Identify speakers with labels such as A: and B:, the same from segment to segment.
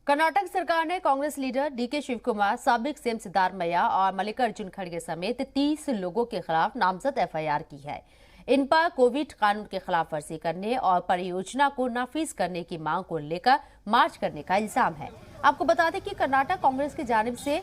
A: कर्नाटक सरकार ने Congress leader DK Shivkumar, साबिक सीएम सिद्धारमैया और मल्लिकार्जुन खड़गे समेत 30 लोगों के खिलाफ नामजद एफआईआर की है। इन पर कोविड कानून की खिलाफवर्जी करने और परियोजना को नाफिज करने की मांग को लेकर मार्च करने का इल्जाम है। आपको बता दें कि कर्नाटक कांग्रेस की जानिब से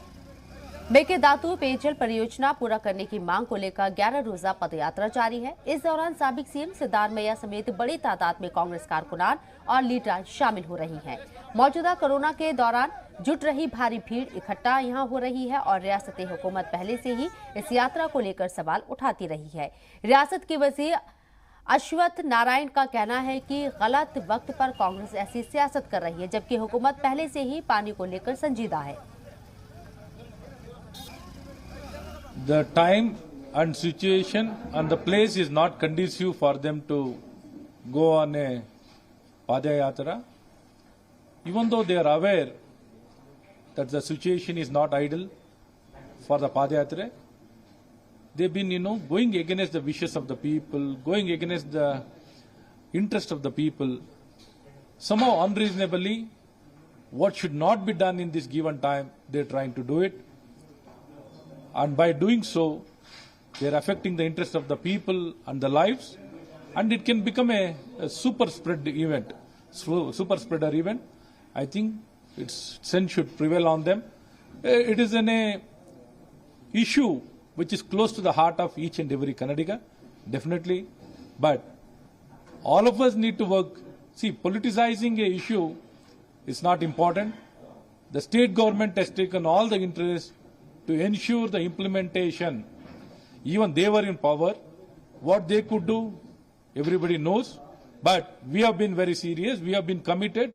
A: मेकेदातु पेयजल परियोजना पूरा करने की मांग को लेकर 11 रोजा पदयात्रा जारी है। इस दौरान साबिक सीएम सिद्धारमैया समेत बड़ी तादाद में कांग्रेस कारकुनान और लीडर शामिल हो रही हैं। मौजूदा कोरोना के दौरान जुट रही भारी भीड़ इकट्ठा यहां हो रही है और रियासती हुकूमत पहले से ही इस यात्रा को लेकर सवाल उठाती रही है। रियासत के वजीर अश्वत्थ नारायण का कहना है कि गलत वक्त पर कांग्रेस ऐसी सियासत कर रही है, जबकि हुकूमत पहले से ही पानी को लेकर संजीदा है।
B: The time and situation and the place is not conducive for them to go on a Padayatra. Even though they are aware that the situation is not ideal for the Padayatra, they've been, going against the wishes of the people, going against the interest of the people. Somehow unreasonably, what should not be done in this given time, they're trying to do it. And by doing so, they are affecting the interest of the people and the lives, and it can become a super spreader event. I think its sense should prevail on them. It is an issue which is close to the heart of each and every Kannadiga, definitely. But all of us need to work. See, politicizing a issue is not important. The state government has taken all the interest to ensure the implementation. Even they were in power. What they could do, everybody knows. But we have been very serious. We have been committed.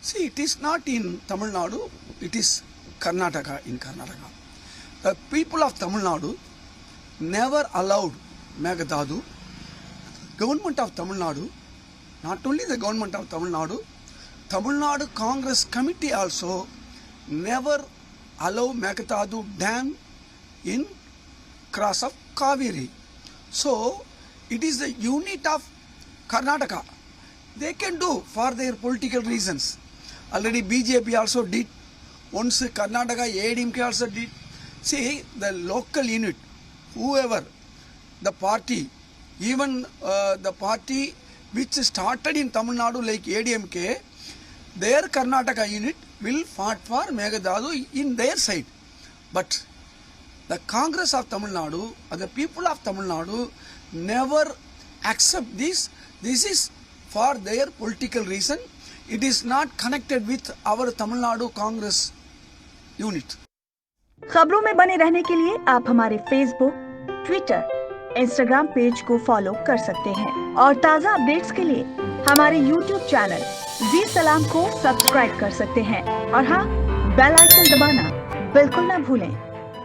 C: See, it is not in Tamil Nadu. It is Karnataka in Karnataka. The people of Tamil Nadu never allowed Megadadu. Government of Tamil Nadu, not only the government of Tamil Nadu Congress Committee also never allow Megadadu Dam in cross of Kaveri. So, it is the unit of Karnataka. They can do for their political reasons. Already BJP also did. Once Karnataka ADMK also did. See, the local unit, whoever, the party, even the party which started in Tamil Nadu like ADMK, their Karnataka unit will fight for Megadadu in their side. But the Congress of Tamil Nadu, or the people of Tamil Nadu, never accept this. This is for their political reason. It is not connected with our Tamil Nadu Congress unit.
D: खबरों में बने रहने के लिए आप हमारे Facebook, Twitter, Instagram page को follow कर सकते हैं और ताज़ा अपडेट्स के लिए हमारे यूट्यूब चैनल जी सलाम को सब्सक्राइब कर सकते हैं और हाँ, बेल आइकन दबाना बिल्कुल ना भूलें।